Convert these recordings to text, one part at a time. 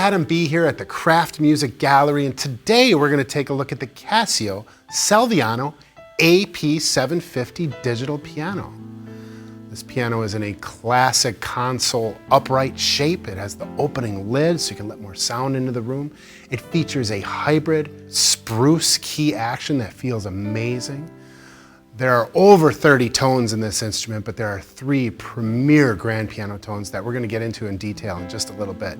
Adam B. here at the Kraft Music Gallery, and today we're going to take a look at the Casio Celviano AP-750 digital piano. This piano is in a classic console upright shape. It has the opening lid so you can let more sound into the room. It features a hybrid spruce key action that feels amazing. There are over 30 tones in this instrument, but there are 3 premier grand piano tones that we're going to get into in detail in just a little bit.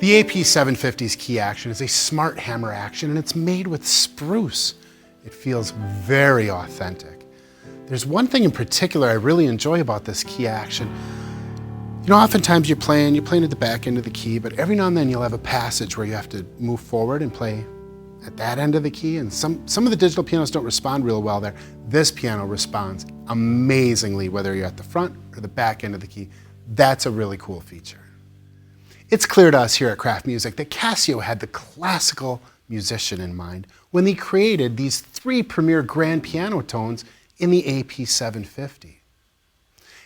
The AP-750's key action is a smart hammer action, and it's made with spruce. It feels very authentic. There's one thing in particular I really enjoy about this key action. You know, oftentimes you're playing at the back end of the key, but every now and then you'll have a passage where you have to move forward and play at that end of the key, and some of the digital pianos don't respond real well there. This piano responds amazingly whether you're at the front or the back end of the key. That's a really cool feature. It's clear to us here at Kraft Music that Casio had the classical musician in mind when they created these 3 premier grand piano tones in the AP-750.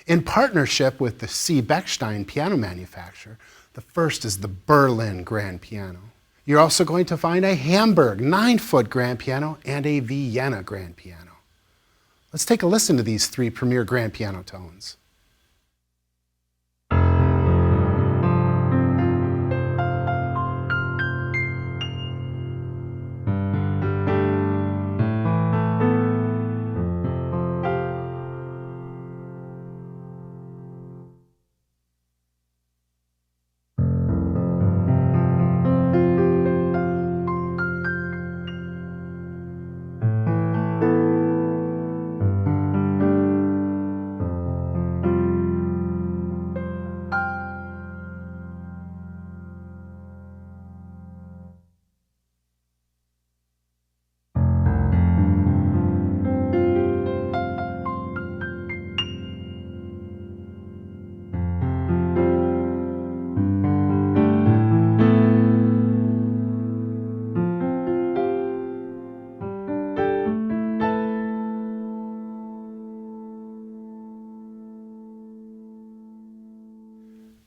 In partnership with the Bechstein piano manufacturer, the first is the Berlin grand piano. You're also going to find a Hamburg 9-foot grand piano and a Vienna grand piano. Let's take a listen to these 3 premier grand piano tones.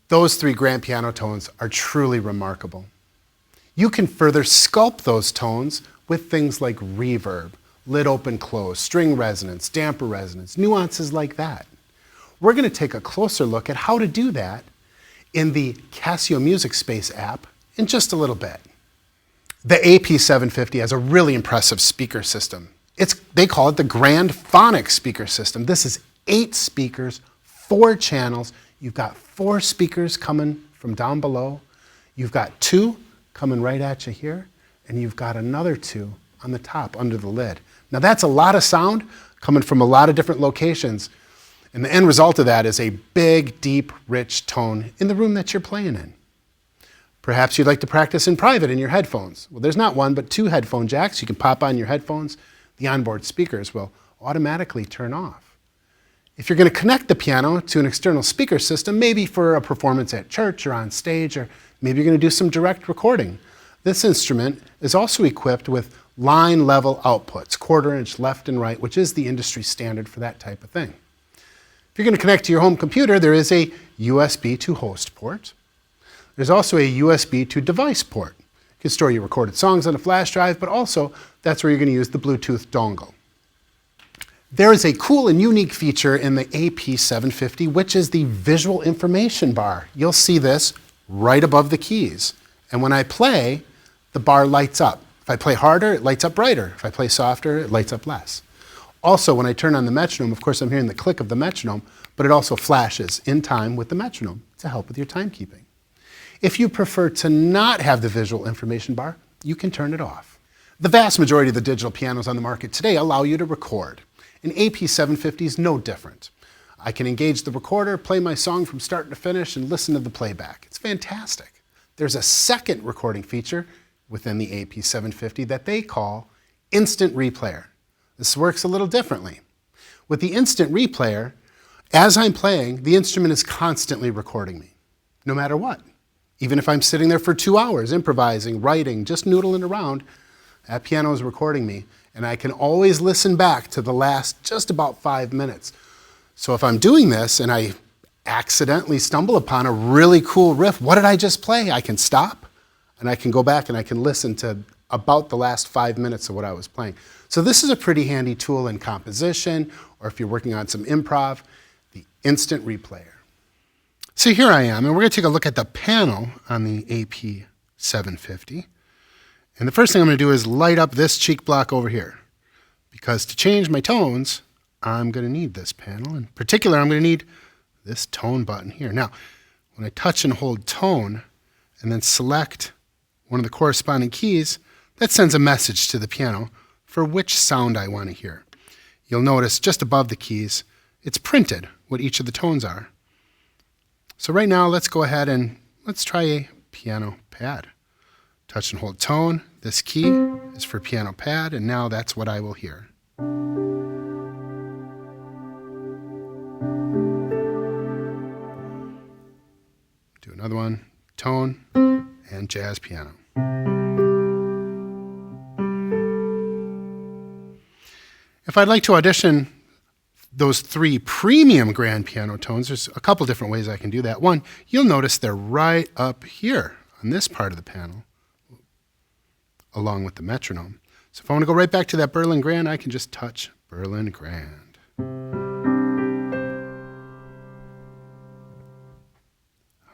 Those 3 grand piano tones are truly remarkable. You can further sculpt those tones with things like reverb, lid open close, string resonance, damper resonance, nuances like that. We're going to take a closer look at how to do that in the Casio Music Space app in just a little bit. The AP-750 has a really impressive speaker system. They call it the Grand Phonic speaker system. This is 8 speakers, 4 channels. You've got 4 speakers coming from down below. You've got 2 coming right at you here, and you've got another 2 on the top under the lid. Now that's a lot of sound coming from a lot of different locations, and the end result of that is a big, deep, rich tone in the room that you're playing in. Perhaps you'd like to practice in private in your headphones. Well, there's not 1, but 2 headphone jacks. You can pop on your headphones. The onboard speakers will automatically turn off. If you're going to connect the piano to an external speaker system, maybe for a performance at church or on stage, or maybe you're going to do some direct recording, this instrument is also equipped with line level outputs, 1/4 inch left and right, which is the industry standard for that type of thing. If you're going to connect to your home computer, there is a USB to host port. There's also a USB to device port. You can store your recorded songs on a flash drive, but also that's where you're going to use the Bluetooth dongle. There is a cool and unique feature in the AP-750, which is the visual information bar. You'll see this right above the keys. And when I play, the bar lights up. If I play harder, it lights up brighter. If I play softer, it lights up less. Also, when I turn on the metronome, of course I'm hearing the click of the metronome, but it also flashes in time with the metronome to help with your timekeeping. If you prefer to not have the visual information bar, you can turn it off. The vast majority of the digital pianos on the market today allow you to record. An AP-750 is no different. I can engage the recorder, play my song from start to finish, and listen to the playback. It's fantastic. There's a second recording feature within the AP-750 that they call Instant Replayer. This works a little differently. With the Instant Replayer, as I'm playing, the instrument is constantly recording me, no matter what. Even if I'm sitting there for 2 hours, improvising, writing, just noodling around, that piano is recording me. And I can always listen back to the last just about 5 minutes. So if I'm doing this and I accidentally stumble upon a really cool riff, what did I just play? I can stop and I can go back and I can listen to about the last 5 minutes of what I was playing. So this is a pretty handy tool in composition, or if you're working on some improv, the instant replayer. So here I am, and we're going to take a look at the panel on the AP-750. And the first thing I'm going to do is light up this cheek block over here, because to change my tones, I'm going to need this panel. In particular, I'm going to need this tone button here. Now, when I touch and hold tone, and then select one of the corresponding keys, that sends a message to the piano for which sound I want to hear. You'll notice just above the keys, it's printed what each of the tones are. So right now, let's go ahead and let's try a piano pad. Touch and hold tone. This key is for piano pad, and now that's what I will hear. Do another one, tone, and jazz piano. If I'd like to audition those 3 premium grand piano tones, there's a couple different ways I can do that. One, you'll notice they're right up here on this part of the panel, along with the metronome. So if I want to go right back to that Berlin Grand, I can just touch Berlin Grand.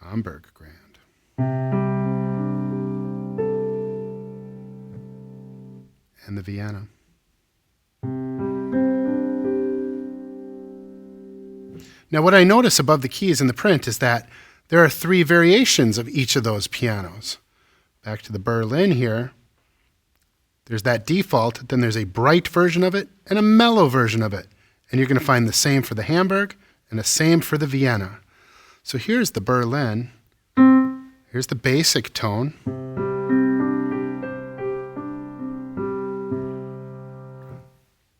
Hamburg Grand. And the Vienna. Now what I notice above the keys in the print is that there are 3 variations of each of those pianos. Back to the Berlin here, there's that default, then there's a bright version of it and a mellow version of it. And you're going to find the same for the Hamburg and the same for the Vienna. So here's the Berlin. Here's the basic tone.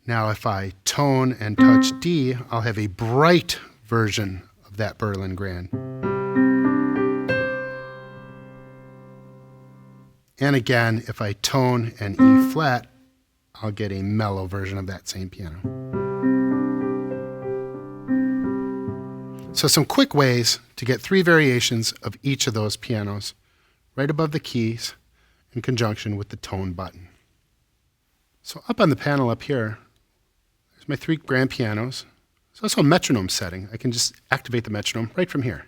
Now if I tone and touch D, I'll have a bright version of that Berlin Grand. And again, if I tone and E flat, I'll get a mellow version of that same piano. So some quick ways to get 3 variations of each of those pianos right above the keys in conjunction with the tone button. So up on the panel up here, there's my 3 grand pianos. There's also a metronome setting. I can just activate the metronome right from here.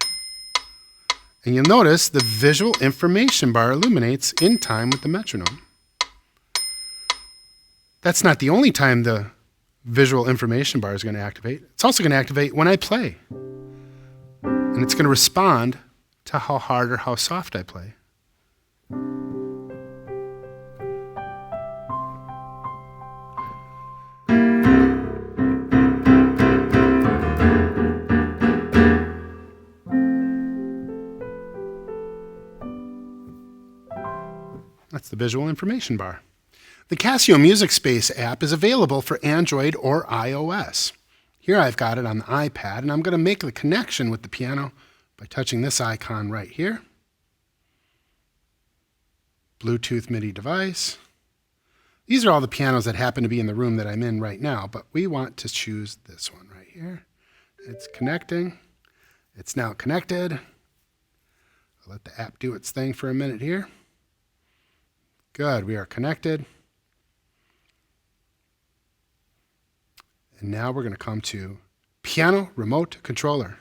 And you'll notice the visual information bar illuminates in time with the metronome. That's not the only time the visual information bar is going to activate. It's also going to activate when I play. And it's going to respond to how hard or how soft I play. That's the visual information bar. The Casio Music Space app is available for Android or iOS. Here I've got it on the iPad, and I'm going to make the connection with the piano by touching this icon right here. Bluetooth MIDI device. These are all the pianos that happen to be in the room that I'm in right now, but we want to choose this one right here. It's connecting. It's now connected. I'll let the app do its thing for a minute here. Good, we are connected. And now we're going to come to Piano Remote Controller.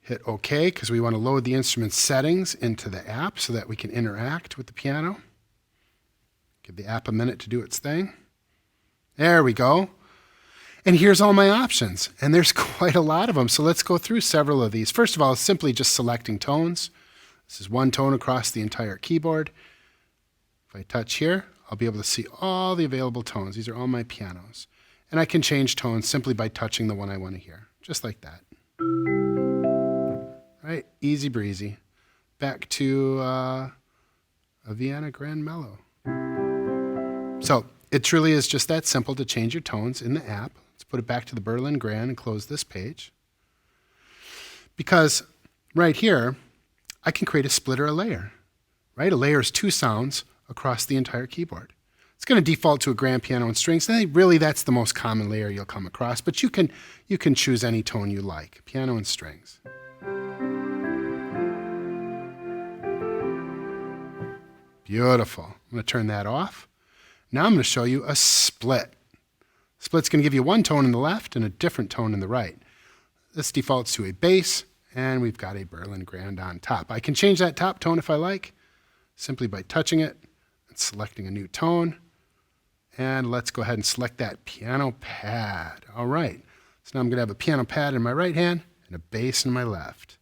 Hit OK because we want to load the instrument settings into the app so that we can interact with the piano. Give the app a minute to do its thing. There we go. And here's all my options. And there's quite a lot of them. So let's go through several of these. First of all, simply just selecting tones. This is one tone across the entire keyboard. If I touch here, I'll be able to see all the available tones. These are all my pianos. And I can change tones simply by touching the one I want to hear, just like that. Right, easy breezy. Back to a Vienna Grand Mellow. So it truly is just that simple to change your tones in the app. Let's put it back to the Berlin Grand and close this page. Because right here, I can create a split or a layer, right? A layer is two sounds across the entire keyboard. It's going to default to a grand piano and strings. And really, that's the most common layer you'll come across, but you can choose any tone you like, piano and strings. Beautiful. I'm going to turn that off. Now I'm going to show you a split. Split's going to give you one tone in the left and a different tone in the right. This defaults to a bass, and we've got a Berlin Grand on top. I can change that top tone if I like, simply by touching it and selecting a new tone. And let's go ahead and select that piano pad. All right. So now I'm going to have a piano pad in my right hand and a bass in my left.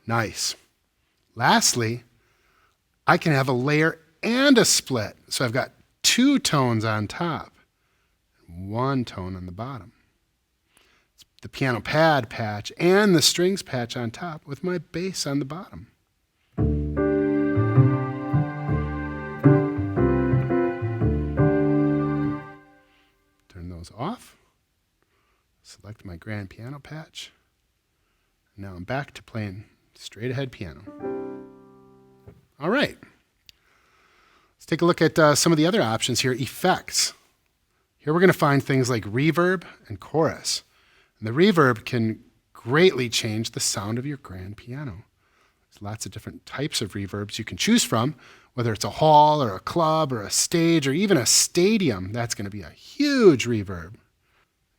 Nice. Lastly, I can have a layer and a split. So I've got two tones on top, and one tone on the bottom. It's the piano pad patch and the strings patch on top with my bass on the bottom. Turn those off. Select my grand piano patch. Now I'm back to playing straight ahead piano. All right. Let's take a look at some of the other options here. Effects. Here we're going to find things like reverb and chorus. And the reverb can greatly change the sound of your grand piano. There's lots of different types of reverbs you can choose from, whether it's a hall or a club or a stage or even a stadium. That's going to be a huge reverb.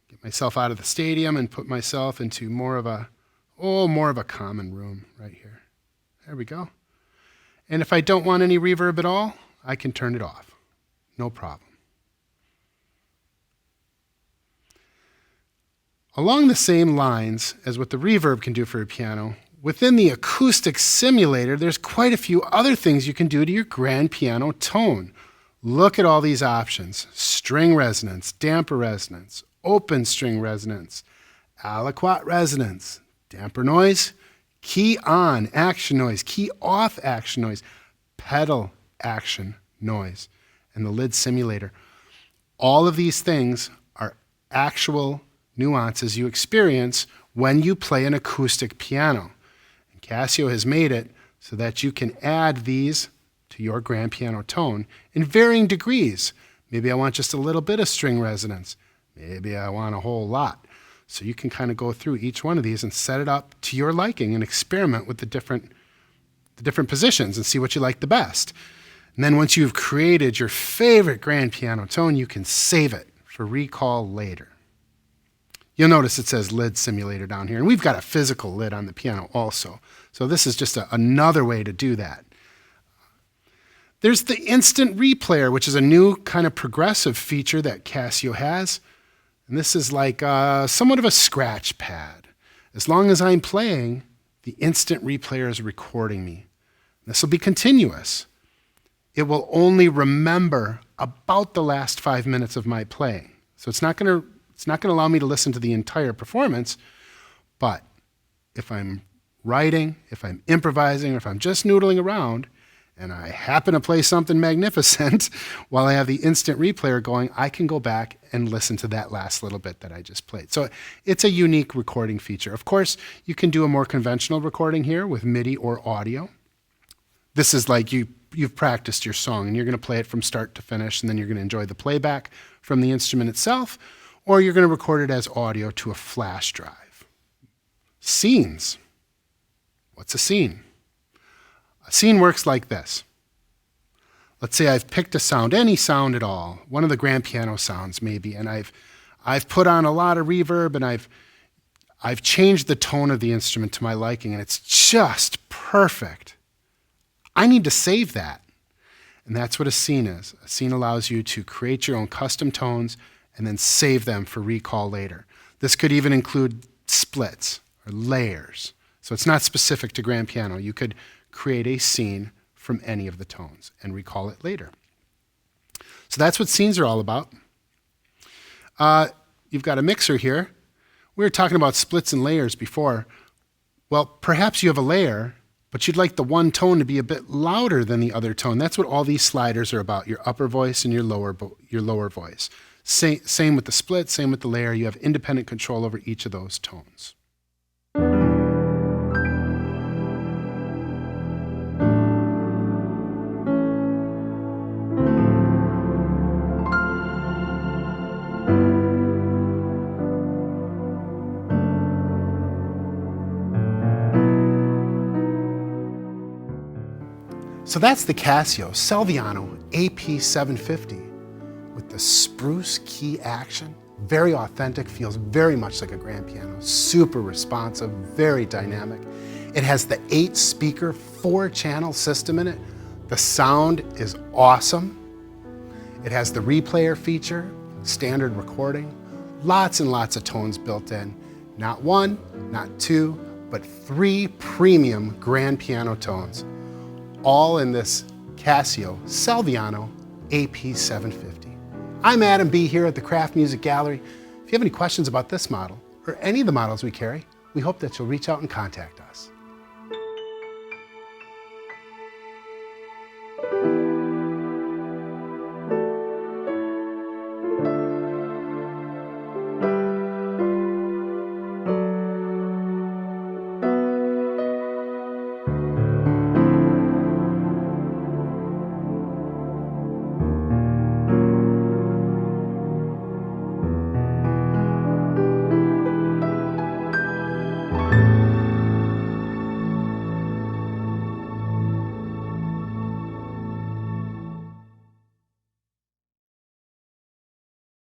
Get myself out of the stadium and put myself into more of a common room right here. There we go. And if I don't want any reverb at all, I can turn it off. No problem. Along the same lines as what the reverb can do for a piano, within the acoustic simulator, there's quite a few other things you can do to your grand piano tone. Look at all these options. String resonance, damper resonance, open string resonance, aliquot resonance, damper noise, key on action noise, key off action noise, pedal action noise, and the lid simulator. All of these things are actual nuances you experience when you play an acoustic piano. And Casio has made it so that you can add these to your grand piano tone in varying degrees. Maybe I want just a little bit of string resonance. Maybe I want a whole lot. So you can kind of go through each one of these and set it up to your liking and experiment with the different positions and see what you like the best. And then once you've created your favorite grand piano tone, you can save it for recall later. You'll notice it says lid simulator down here, and we've got a physical lid on the piano also. So this is just another way to do that. There's the instant replayer, which is a new kind of progressive feature that Casio has. And this is like somewhat of a scratch pad. As long as I'm playing, the instant replayer is recording me. This will be continuous. It will only remember about the last 5 minutes of my playing. So it's not going to allow me to listen to the entire performance, but if I'm writing, if I'm improvising, or if I'm just noodling around, and I happen to play something magnificent while I have the instant replayer going, I can go back and listen to that last little bit that I just played. So it's a unique recording feature. Of course, you can do a more conventional recording here with MIDI or audio. This is like you've practiced your song, and you're going to play it from start to finish, and then you're going to enjoy the playback from the instrument itself, or you're going to record it as audio to a flash drive. Scenes. What's a scene? A scene works like this. Let's say I've picked a sound, any sound at all, one of the grand piano sounds maybe, and I've put on a lot of reverb, and I've changed the tone of the instrument to my liking, and it's just perfect. I need to save that. And that's what a scene is. A scene allows you to create your own custom tones and then save them for recall later. This could even include splits or layers. So it's not specific to grand piano. You could create a scene from any of the tones and recall it later. So that's what scenes are all about. You've got a mixer here. We were talking about splits and layers before. Well, perhaps you have a layer, but you'd like the one tone to be a bit louder than the other tone. That's what all these sliders are about, your upper voice and your lower voice. Same with the split, same with the layer. You have independent control over each of those tones. So that's the Casio Celviano AP-750 with the spruce key action. Very authentic, feels very much like a grand piano, super responsive, very dynamic. It has the 8-speaker, 4-channel system in it. The sound is awesome. It has the replayer feature, standard recording, lots and lots of tones built in. Not 1, not 2, but 3 premium grand piano tones, all in this Casio Celviano AP-750. I'm Adam B. here at the Kraft Music Gallery. If you have any questions about this model or any of the models we carry, we hope that you'll reach out and contact us.